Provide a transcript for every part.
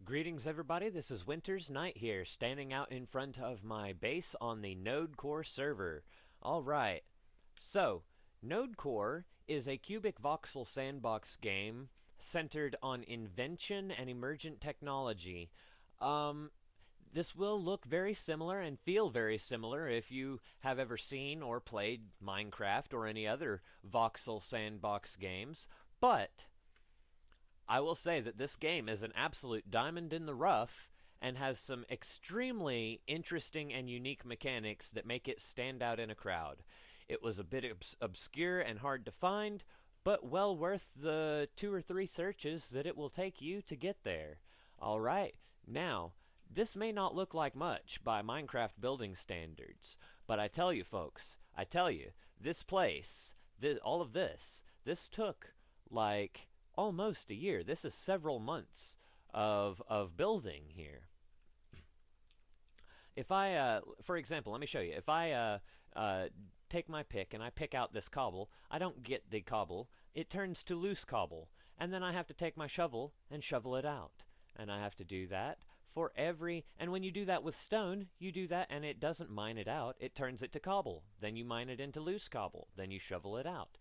Greetings, everybody. This is Winter's Night here, standing out in front of my base on the NodeCore server. Alright, so NodeCore is a cubic voxel sandbox game centered on invention and emergent technology. This will look very similar and feel very similar if you have ever seen or played Minecraft or any other voxel sandbox games, but I will say that this game is an absolute diamond in the rough and has some extremely interesting and unique mechanics that make it stand out in a crowd. It was a bit obscure and hard to find, but well worth the 2 or 3 searches that it will take you to get there. Alright, now, this may not look like much by Minecraft building standards, but I tell you folks, this place, all of this took like almost a year. This is several months of building here. If I, for example, let me show you. If I take my pick and I pick out this cobble, I don't get the cobble. It turns to loose cobble. And then I have to take my shovel and shovel it out. And I have to do that for every... And when you do that with stone, you do that and it doesn't mine it out. It turns it to cobble. Then you mine it into loose cobble. Then you shovel it out.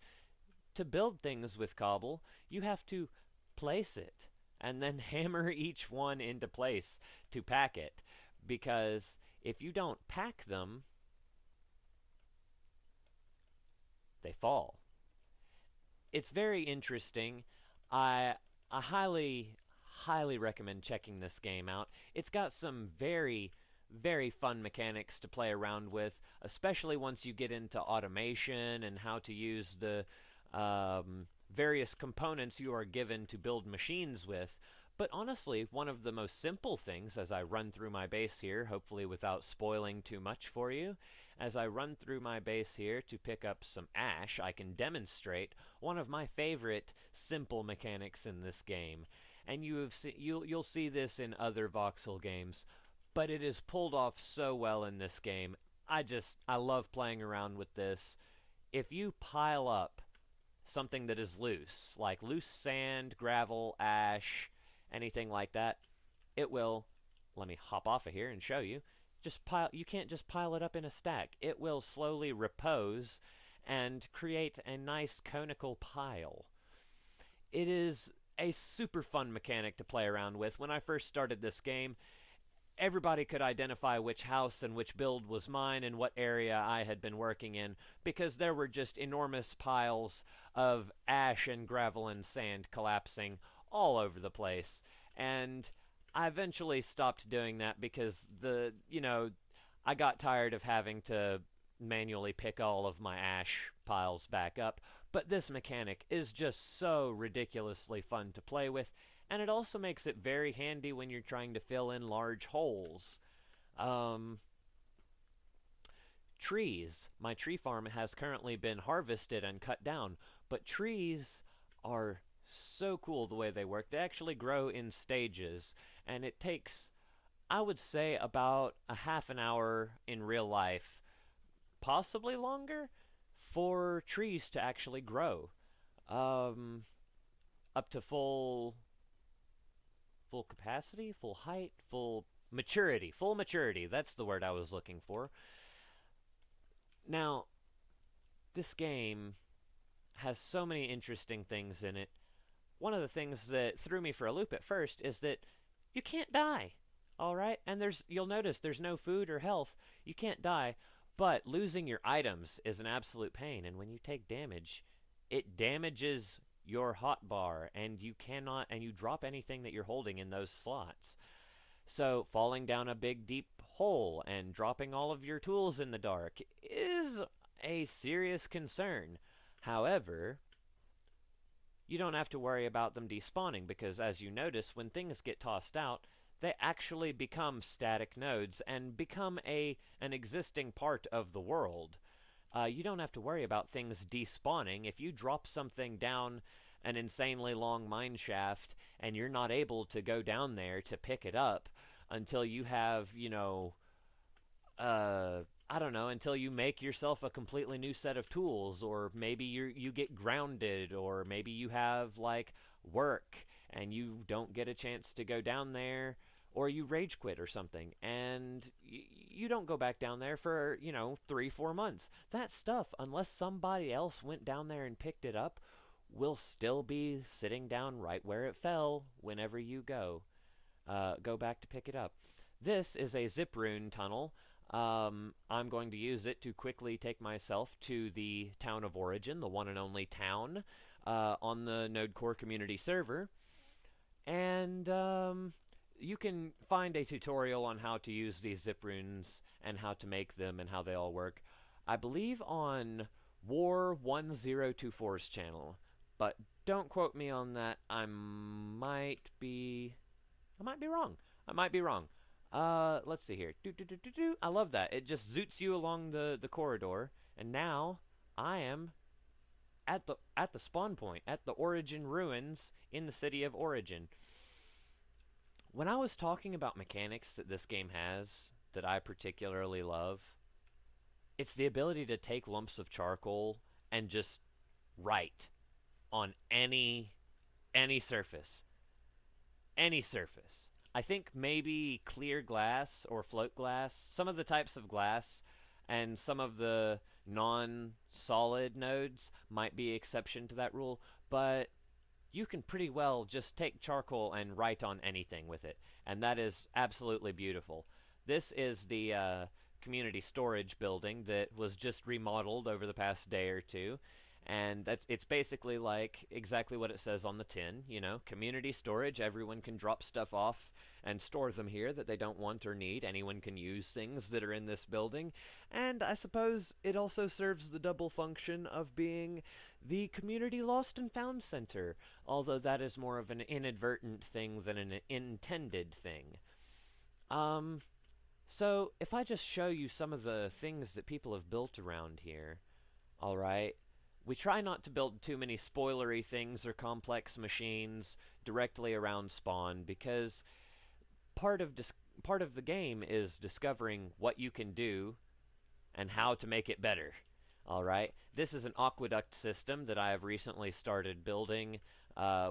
To build things with cobble, you have to place it and then hammer each one into place to pack it. Because if you don't pack them, they fall. It's very interesting. I highly recommend checking this game out. It's got some very fun mechanics to play around with, especially once you get into automation and how to use the various components you are given to build machines with. But honestly, one of the most simple things, as I run through my base here, hopefully without spoiling too much for you, as I run through my base here to pick up some ash, I can demonstrate one of my favorite simple mechanics in this game. And you'll see this in other voxel games, but it is pulled off so well in this game. I love playing around with this. If you pile up something that is loose, like loose sand, gravel, ash, anything like that, it will, let me hop off of here and show you, you can't just pile it up in a stack. It will slowly repose and create a nice conical pile. It is a super fun mechanic to play around with. When I first started this game, everybody could identify which house and which build was mine and what area I had been working in, because there were just enormous piles of ash and gravel and sand collapsing all over the place. And I eventually stopped doing that because I got tired of having to manually pick all of my ash piles back up. But this mechanic is just so ridiculously fun to play with, and it also makes it very handy when you're trying to fill in large holes. Trees. My tree farm has currently been harvested and cut down, but trees are so cool the way they work. They actually grow in stages, and it takes, I would say, about a half an hour in real life, possibly longer, for trees to actually grow. Up to full capacity, full height, full maturity, that's the word I was looking for. Now, this game has so many interesting things in it. One of the things that threw me for a loop at first is that you can't die, alright? And you'll notice there's no food or health. You can't die, but losing your items is an absolute pain, and when you take damage, it damages your hotbar, and you drop anything that you're holding in those slots. So falling down a big deep hole and dropping all of your tools in the dark is a serious concern. However, you don't have to worry about them despawning, because as you notice, when things get tossed out, they actually become static nodes and become an existing part of the world. You don't have to worry about things despawning. If you drop something down an insanely long mine shaft and you're not able to go down there to pick it up until you have, I don't know, until you make yourself a completely new set of tools, or maybe you get grounded, or maybe you have, like, work and you don't get a chance to go down there, or you rage quit or something, and you don't go back down there for, 3-4 months. That stuff, unless somebody else went down there and picked it up, will still be sitting down right where it fell whenever you go back to pick it up. This is a zip rune tunnel. I'm going to use it to quickly take myself to the town of origin, the one and only town, on the NodeCore community server. And you can find a tutorial on how to use these zip runes and how to make them and how they all work, I believe, on War1024's channel. But don't quote me on that. I might be wrong. Let's see here. I love that. It just zoots you along the corridor, and now I am at the spawn point, at the origin ruins in the city of Origin. When I was talking about mechanics that this game has that I particularly love, it's the ability to take lumps of charcoal and just write on any surface. Any surface. I think maybe clear glass or float glass, some of the types of glass and some of the non-solid nodes might be exception to that rule, but you can pretty well just take charcoal and write on anything with it, and that is absolutely beautiful. This is the community storage building that was just remodeled over the past day or two, and it's basically like exactly what it says on the tin, community storage. Everyone can drop stuff off and store them here that they don't want or need. Anyone can use things that are in this building, and I suppose it also serves the double function of being the community lost and found center, although that is more of an inadvertent thing than an intended thing. So if I just show you some of the things that people have built around here, alright? We try not to build too many spoilery things or complex machines directly around spawn, because part of the game is discovering what you can do and how to make it better. Alright, this is an aqueduct system that I have recently started building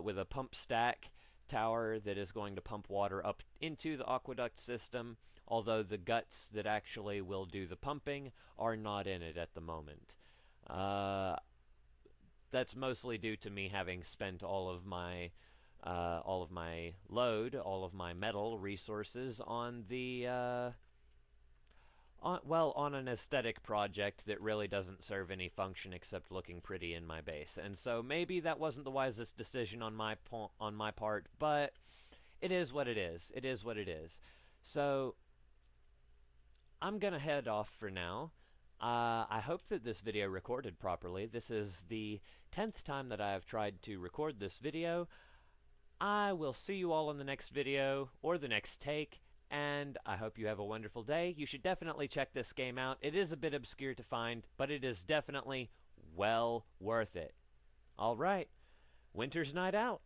with a pump stack tower that is going to pump water up into the aqueduct system, although the guts that actually will do the pumping are not in it at the moment. That's mostly due to me having spent all of my load, all of my metal resources on on an aesthetic project that really doesn't serve any function except looking pretty in my base. And so maybe that wasn't the wisest decision on my part, but it is what it is. It is what it is. So I'm gonna head off for now. I hope that this video recorded properly. This is the 10th time that I have tried to record this video. I will see you all in the next video, or the next take, and I hope you have a wonderful day. You should definitely check this game out. It is a bit obscure to find, but it is definitely well worth it. Alright, Winter's night out.